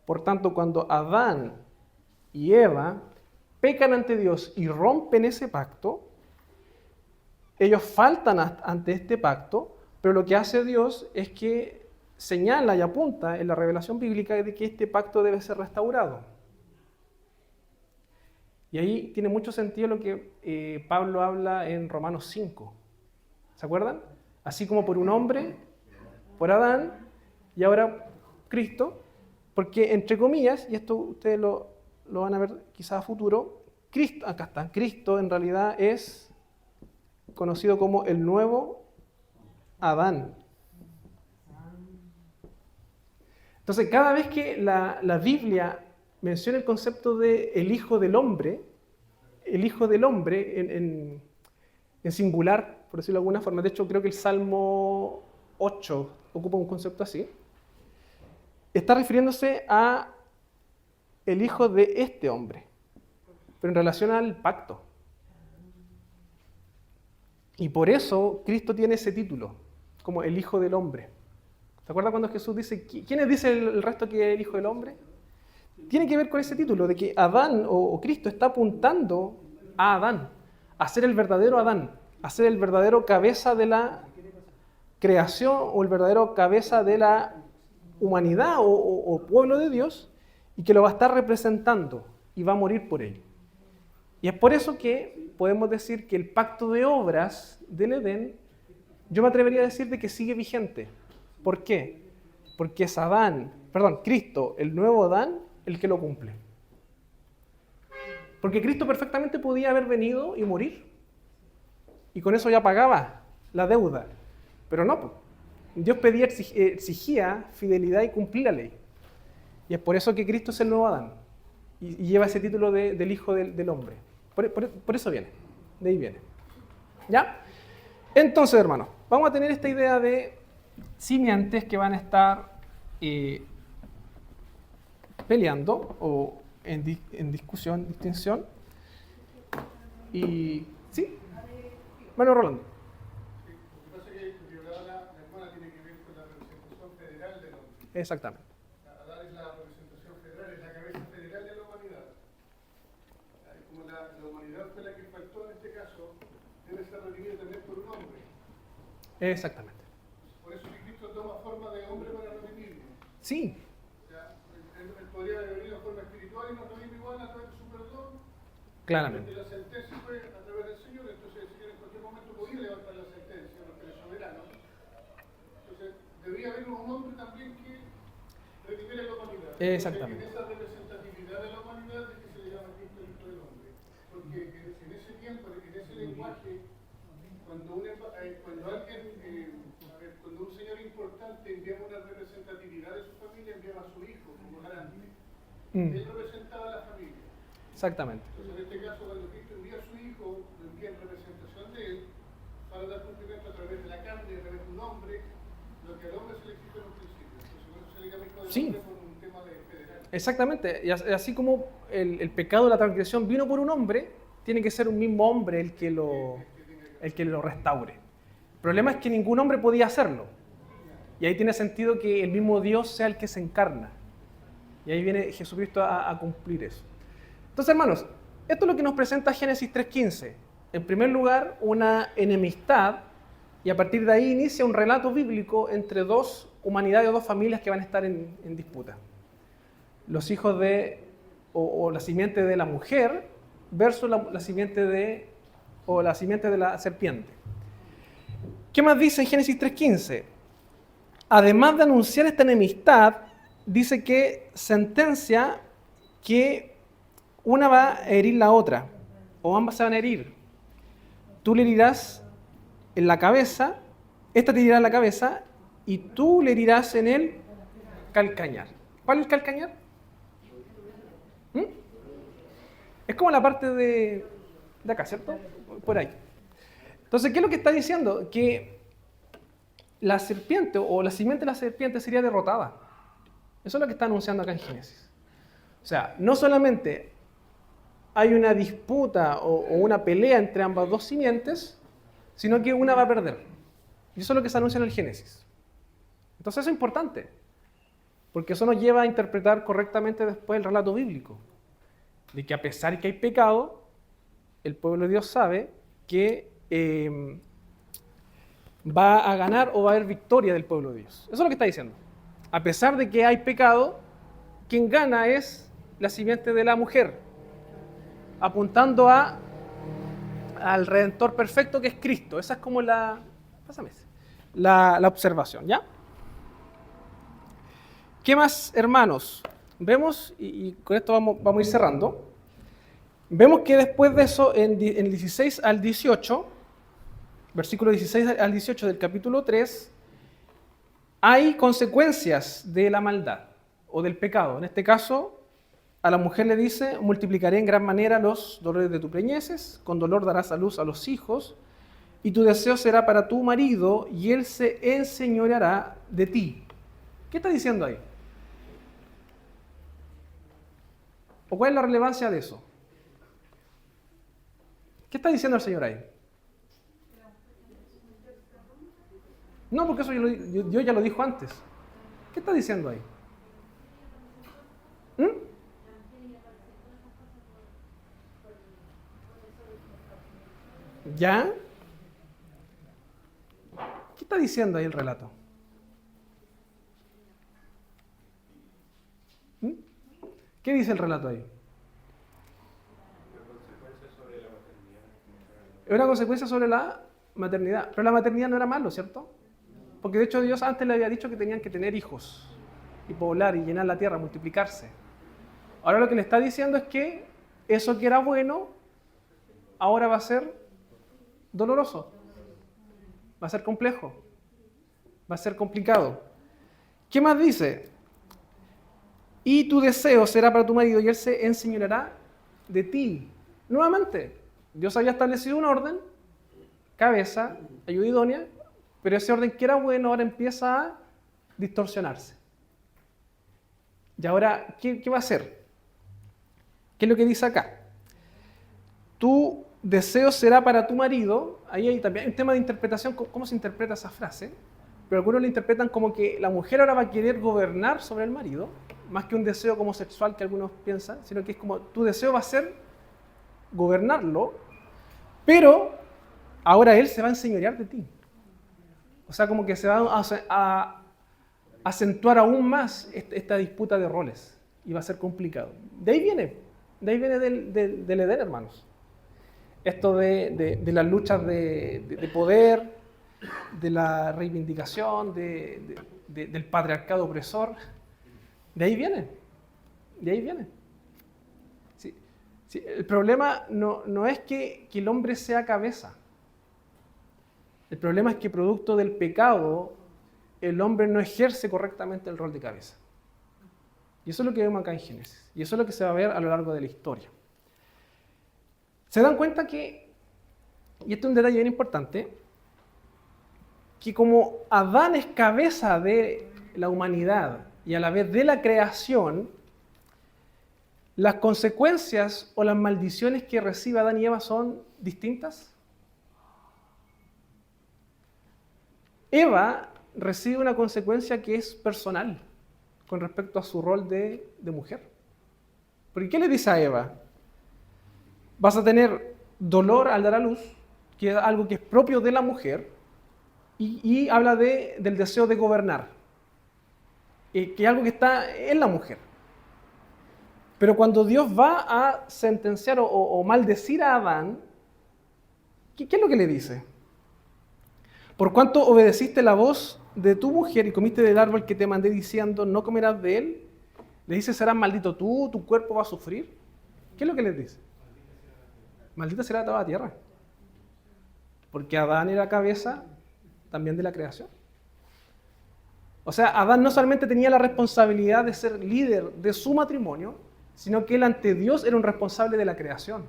Por tanto, cuando Adán y Eva pecan ante Dios y rompen ese pacto, ellos faltan ante este pacto, pero lo que hace Dios es que señala y apunta en la revelación bíblica de que este pacto debe ser restaurado. Y ahí tiene mucho sentido lo que Pablo habla en Romanos 5. ¿Se acuerdan? Así como por un hombre, por Adán, y ahora Cristo, porque entre comillas, y esto ustedes lo van a ver quizás a futuro, Cristo, acá está, Cristo en realidad es conocido como el nuevo Adán. Entonces, cada vez que la Biblia menciona el concepto de el Hijo del Hombre en singular, por decirlo de alguna forma, de hecho creo que el Salmo 8 ocupa un concepto así, está refiriéndose a el Hijo de este hombre, pero en relación al pacto. Y por eso Cristo tiene ese título, como el Hijo del Hombre. ¿Se acuerdan cuando Jesús dice, ¿quiénes dice el resto que es el Hijo del Hombre? Tiene que ver con ese título, de que Adán o Cristo está apuntando a Adán, a ser el verdadero Adán, a ser el verdadero cabeza de la creación o el verdadero cabeza de la humanidad o pueblo de Dios, y que lo va a estar representando y va a morir por él. Y es por eso que podemos decir que el pacto de obras del Edén, yo me atrevería a decir de que sigue vigente. ¿Por qué? Porque es Cristo, el nuevo Adán, el que lo cumple. Porque Cristo perfectamente podía haber venido y morir. Y con eso ya pagaba la deuda. Pero no, Dios exigía fidelidad y cumplir la ley. Y es por eso que Cristo es el nuevo Adán. Y lleva ese título del Hijo del Hombre. Por eso viene. De ahí viene. ¿Ya? Entonces, hermanos, vamos a tener esta idea de simientes que van a estar peleando o en distinción. Y, ¿sí? Bueno, Rolando. Sí, lo que pasa es que lo que hablaba la hermana tiene que ver con la representación federal del hombre. Exactamente. Adán es la representación federal, es la cabeza federal de la humanidad. Como la humanidad fue la que faltó en este caso, debe ser redimida también por un hombre. Exactamente. Por eso que Cristo toma forma de hombre para redimirnos. Sí. Él podría haber venido en forma espiritual y nos redime igual a través de su perdón. Claramente. Y la sentencia fue a través del Señor, entonces el Señor en cualquier momento podía levantar la sentencia, porque Él es soberano. Entonces, debería haber un hombre también que redimiera la humanidad. Exactamente. En esa representatividad de la humanidad es que se le llama Cristo el Hijo del Hombre. Porque en ese tiempo, en ese lenguaje, cuando un señor importante enviaba una representatividad de su familia, enviaba a su hijo como garante. Él representaba a la familia. Exactamente. Entonces, en este caso, cuando Cristo envía a su hijo, lo envía en representación de él, para dar cumplimiento a través de la carne, a través de un hombre, lo que al hombre se le exige en un principio. Entonces, por eso se le llama hijo del hombre por un tema federal. Exactamente. Y así como el pecado de la transgresión vino por un hombre, tiene que ser un mismo hombre el que lo restaure. El problema es que ningún hombre podía hacerlo. Y ahí tiene sentido que el mismo Dios sea el que se encarna. Y ahí viene Jesucristo a cumplir eso. Entonces, hermanos, esto es lo que nos presenta Génesis 3:15. En primer lugar, una enemistad, y a partir de ahí inicia un relato bíblico entre dos humanidades o dos familias que van a estar en disputa. Los hijos o la simiente de la mujer versus la simiente de la serpiente. ¿Qué más dice en Génesis 3:15? Además de anunciar esta enemistad, dice que sentencia que una va a herir la otra, o ambas se van a herir. Tú le herirás en la cabeza, esta te herirá en la cabeza, y tú le herirás en el calcañar. ¿Cuál es el calcañar? Es como la parte de acá, ¿cierto? Por ahí. Entonces, ¿qué es lo que está diciendo? Que la serpiente o la simiente de la serpiente sería derrotada. Eso es lo que está anunciando acá en Génesis. O sea, no solamente hay una disputa o una pelea entre ambas dos simientes, sino que una va a perder. Y eso es lo que se anuncia en el Génesis. Entonces eso es importante, porque eso nos lleva a interpretar correctamente después el relato bíblico, de que a pesar de que hay pecado, el pueblo de Dios sabe que va a ganar o va a haber victoria del pueblo de Dios. Eso es lo que está diciendo. A pesar de que hay pecado, quien gana es la simiente de la mujer, apuntando al Redentor perfecto que es Cristo. Esa es como la observación, ¿ya? ¿Qué más, hermanos? Vemos, y con esto vamos a ir cerrando, vemos que después de eso, en el 16 al 18, versículo 16 al 18 del capítulo 3, hay consecuencias de la maldad o del pecado. En este caso, a la mujer le dice: multiplicaré en gran manera los dolores de tus preñeces, con dolor darás a luz a los hijos, y tu deseo será para tu marido, y él se enseñoreará de ti. ¿Qué está diciendo ahí? ¿O cuál es la relevancia de eso? ¿Qué está diciendo el Señor ahí? No, porque eso Dios ya lo dijo antes. ¿Qué está diciendo ahí? ¿Ya? ¿Qué está diciendo ahí el relato? ¿Qué dice el relato ahí? Es una consecuencia sobre la maternidad. Pero la maternidad no era malo, ¿cierto? Porque de hecho Dios antes le había dicho que tenían que tener hijos y poblar y llenar la tierra, multiplicarse. Ahora lo que le está diciendo es que eso que era bueno, ahora va a ser doloroso, va a ser complejo, va a ser complicado. ¿Qué más dice? Y tu deseo será para tu marido y él se enseñoreará de ti. Nuevamente, Dios había establecido un orden, cabeza, ayuda idónea, pero ese orden que era bueno ahora empieza a distorsionarse. Y ahora, ¿qué va a hacer? ¿Qué es lo que dice acá? Tu deseo será para tu marido. Ahí hay también un tema de interpretación, cómo se interpreta esa frase, pero algunos lo interpretan como que la mujer ahora va a querer gobernar sobre el marido, más que un deseo como sexual que algunos piensan, sino que es como tu deseo va a ser gobernarlo, pero ahora él se va a enseñorear de ti. O sea, como que se va a acentuar aún más esta disputa de roles y va a ser complicado. De ahí viene del Edén, hermanos. Esto de las luchas de poder, de la reivindicación, del patriarcado opresor. De ahí viene. Sí, el problema no es que el hombre sea cabeza. El problema es que producto del pecado, el hombre no ejerce correctamente el rol de cabeza. Y eso es lo que vemos acá en Génesis. Y eso es lo que se va a ver a lo largo de la historia. ¿Se dan cuenta que, y esto es un detalle bien importante, que como Adán es cabeza de la humanidad y a la vez de la creación, las consecuencias o las maldiciones que recibe Adán y Eva son distintas? Eva recibe una consecuencia que es personal con respecto a su rol de mujer. Porque ¿qué le dice a Eva? Vas a tener dolor al dar a luz, que es algo que es propio de la mujer, y habla del deseo de gobernar, que es algo que está en la mujer. Pero cuando Dios va a sentenciar o maldecir a Adán, ¿qué es lo que le dice? Por cuanto obedeciste la voz de tu mujer y comiste del árbol que te mandé diciendo, no comerás de él, le dice, serás maldito tú, tu cuerpo va a sufrir. ¿Qué es lo que les dice? Maldita será toda la tierra. Porque Adán era cabeza también de la creación. O sea, Adán no solamente tenía la responsabilidad de ser líder de su matrimonio, sino que él ante Dios era un responsable de la creación.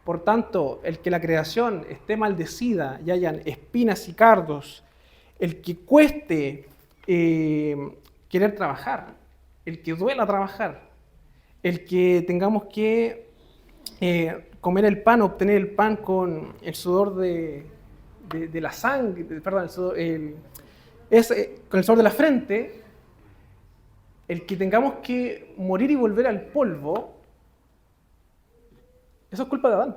Por tanto, el que la creación esté maldecida y hayan espinas y cardos, el que cueste querer trabajar, el que duela trabajar, el que tengamos que comer el pan, obtener el pan con el sudor de la sangre, perdón, con el sudor de la frente, el que tengamos que morir y volver al polvo, eso es culpa de Adán.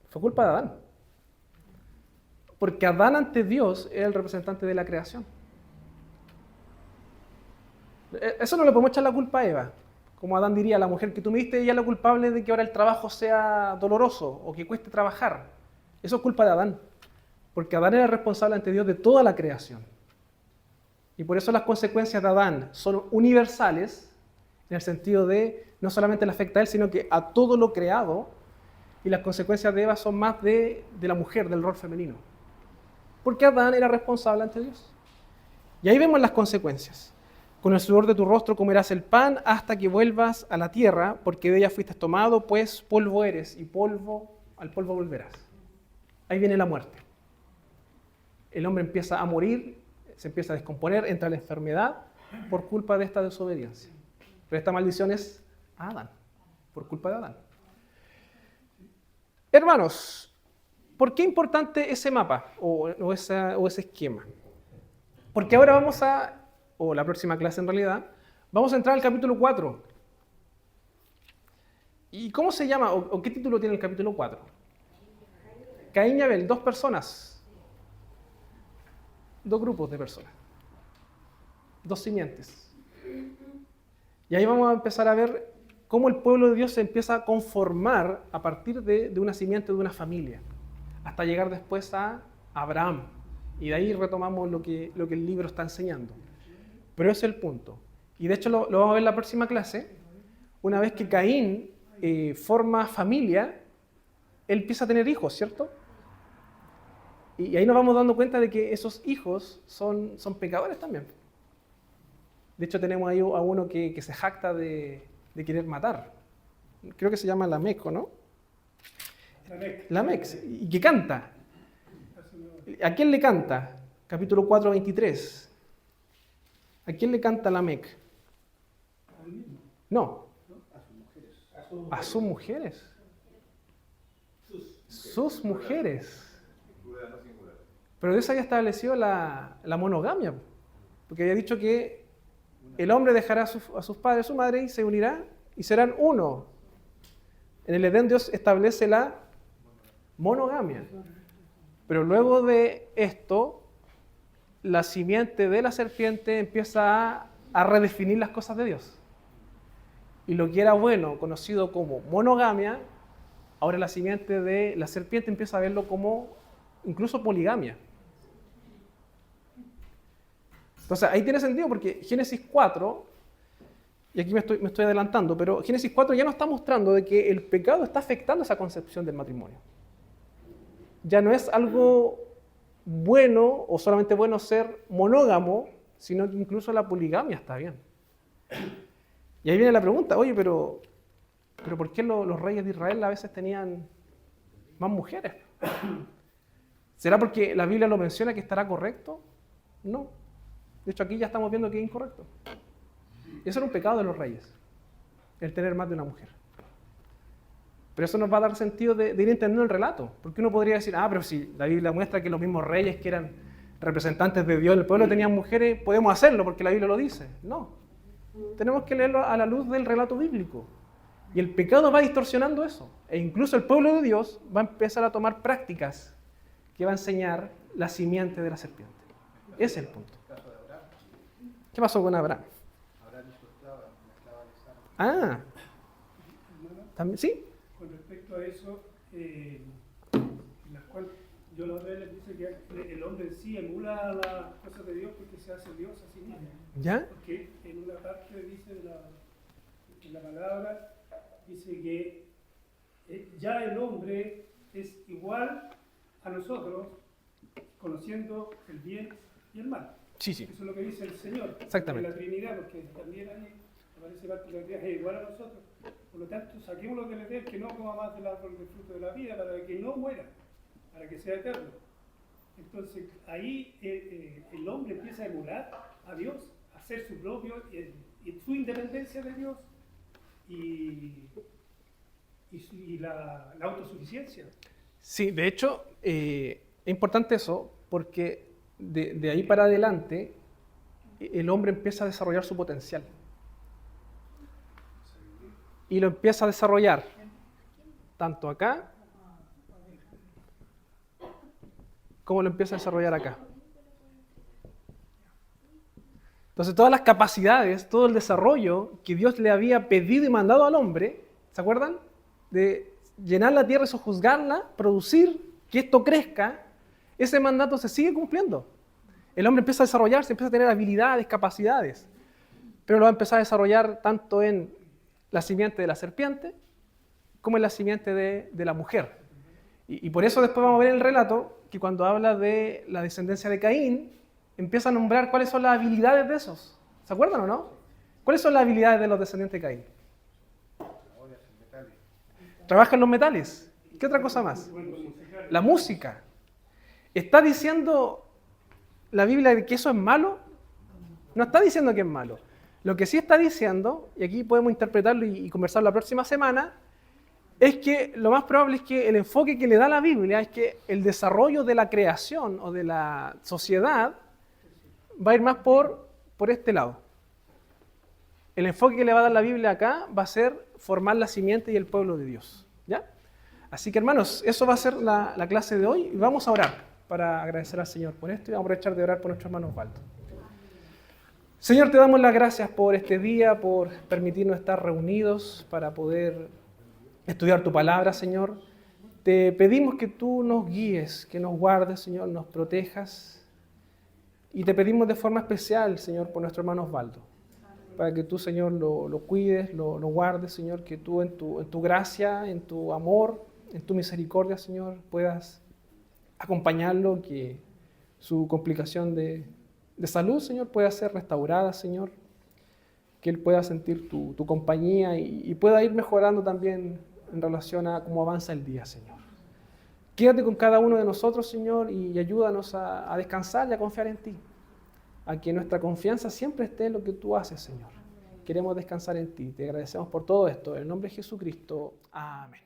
Fue culpa de Adán. Porque Adán ante Dios era el representante de la creación. Eso no le podemos echar la culpa a Eva. Como Adán diría, la mujer que tú me diste, ella es la culpable de que ahora el trabajo sea doloroso o que cueste trabajar. Eso es culpa de Adán. Porque Adán era el responsable ante Dios de toda la creación. Y por eso las consecuencias de Adán son universales, en el sentido de no solamente le afecta a él, sino que a todo lo creado, y las consecuencias de Eva son más de la mujer, del rol femenino. Porque Adán era responsable ante Dios. Y ahí vemos las consecuencias. Con el sudor de tu rostro comerás el pan hasta que vuelvas a la tierra, porque de ella fuiste tomado, pues polvo eres, y al polvo volverás. Ahí viene la muerte. El hombre empieza a morir, se empieza a descomponer, entra la enfermedad por culpa de esta desobediencia. Pero esta maldición es a Adán, por culpa de Adán. Hermanos, ¿por qué es importante ese mapa o ese esquema? Porque ahora o la próxima clase en realidad, vamos a entrar al capítulo 4. ¿Y cómo se llama o qué título tiene el capítulo 4? Caín y Abel, dos personas. Dos grupos de personas. Dos simientes. Y ahí vamos a empezar a ver cómo el pueblo de Dios se empieza a conformar a partir de una simiente de una familia, hasta llegar después a Abraham. Y de ahí retomamos lo que el libro está enseñando. Pero ese es el punto. Y de hecho lo vamos a ver en la próxima clase. Una vez que Caín forma familia, él empieza a tener hijos, ¿cierto? Y ahí nos vamos dando cuenta de que esos hijos son pecadores también. De hecho tenemos ahí a uno que se jacta de querer matar. Creo que se llama Lamec, ¿no? Lamec. Y que canta. ¿A quién le canta? Capítulo 4, 23. ¿A quién le canta Lamec? No. A sus mujeres. Sus mujeres. Pero Dios había establecido la monogamia. Porque había dicho que el hombre dejará a sus padres, a su madre, y se unirá, y serán uno. En el Edén Dios establece la monogamia. Pero luego de esto, la simiente de la serpiente empieza a redefinir las cosas de Dios. Y lo que era bueno, conocido como monogamia, ahora la simiente de la serpiente empieza a verlo como incluso poligamia. Entonces ahí tiene sentido porque Génesis 4, y aquí me estoy adelantando, pero Génesis 4 ya nos está mostrando de que el pecado está afectando esa concepción del matrimonio. Ya no es algo bueno o solamente bueno ser monógamo, sino que incluso la poligamia está bien. Y ahí viene la pregunta, oye, pero ¿por qué los reyes de Israel a veces tenían más mujeres? ¿Será porque la Biblia lo menciona que estará correcto? No. De hecho, aquí ya estamos viendo que es incorrecto. Eso era un pecado de los reyes, el tener más de una mujer. Pero eso nos va a dar sentido de ir entendiendo el relato. Porque uno podría decir, pero si la Biblia muestra que los mismos reyes que eran representantes de Dios, el pueblo tenían mujeres, podemos hacerlo porque la Biblia lo dice. No. Tenemos que leerlo a la luz del relato bíblico. Y el pecado va distorsionando eso. E incluso el pueblo de Dios va a empezar a tomar prácticas que va a enseñar la simiente de la serpiente. Ese es el punto. ¿Qué pasó con Abraham? ¿También? ¿Sí? Con respecto a eso, en la cual yo la otra vez les dice que el hombre en sí emula las cosas de Dios porque se hace Dios a sí mismo. ¿Ya? Porque en una parte dice en la palabra, dice que ya el hombre es igual a nosotros, conociendo el bien y el mal. Sí. Eso es lo que dice el Señor. Exactamente. En la Trinidad, porque también ahí aparece parte de la Trinidad, es igual a nosotros. Por lo tanto, saquémoslo del Edén, que no coma más del árbol del fruto de la vida, para que no muera, para que sea eterno. Entonces, ahí el hombre empieza a emular a Dios, a ser su propio, y su independencia de Dios, y la autosuficiencia. Sí, de hecho, es importante eso, porque de ahí para adelante, el hombre empieza a desarrollar su potencial. Y lo empieza a desarrollar tanto acá como lo empieza a desarrollar acá. Entonces todas las capacidades, todo el desarrollo que Dios le había pedido y mandado al hombre, ¿se acuerdan? De llenar la tierra y sojuzgarla, producir, que esto crezca, ese mandato se sigue cumpliendo. El hombre empieza a desarrollarse, empieza a tener habilidades, capacidades, pero lo va a empezar a desarrollar tanto en la simiente de la serpiente, como en la simiente de la mujer. Y por eso después vamos a ver en el relato que cuando habla de la descendencia de Caín, empieza a nombrar cuáles son las habilidades de esos. ¿Se acuerdan o no? ¿Cuáles son las habilidades de los descendientes de Caín? Trabajan los metales. ¿Qué otra cosa más? La música. ¿Está diciendo la Biblia que eso es malo? No está diciendo que es malo. Lo que sí está diciendo, y aquí podemos interpretarlo y conversarlo la próxima semana, es que lo más probable es que el enfoque que le da la Biblia es que el desarrollo de la creación o de la sociedad va a ir más por este lado. El enfoque que le va a dar la Biblia acá va a ser formar la simiente y el pueblo de Dios. ¿Ya? Así que hermanos, eso va a ser la clase de hoy y vamos a orar para agradecer al Señor por esto y vamos a aprovechar de orar por nuestro hermano Osvaldo. Señor, te damos las gracias por este día, por permitirnos estar reunidos para poder estudiar tu palabra, Señor. Te pedimos que tú nos guíes, que nos guardes, Señor, nos protejas. Y te pedimos de forma especial, Señor, por nuestro hermano Osvaldo, para que tú, Señor, lo cuides, lo guardes, Señor, que tú en tu gracia, en tu amor, en tu misericordia, Señor, puedas acompañarlo, que su complicación de salud, Señor, pueda ser restaurada, Señor, que él pueda sentir tu compañía y pueda ir mejorando también en relación a cómo avanza el día, Señor. Quédate con cada uno de nosotros, Señor, y ayúdanos a descansar y a confiar en ti, a que nuestra confianza siempre esté en lo que tú haces, Señor. Queremos descansar en ti. Te agradecemos por todo esto. En el nombre de Jesucristo. Amén.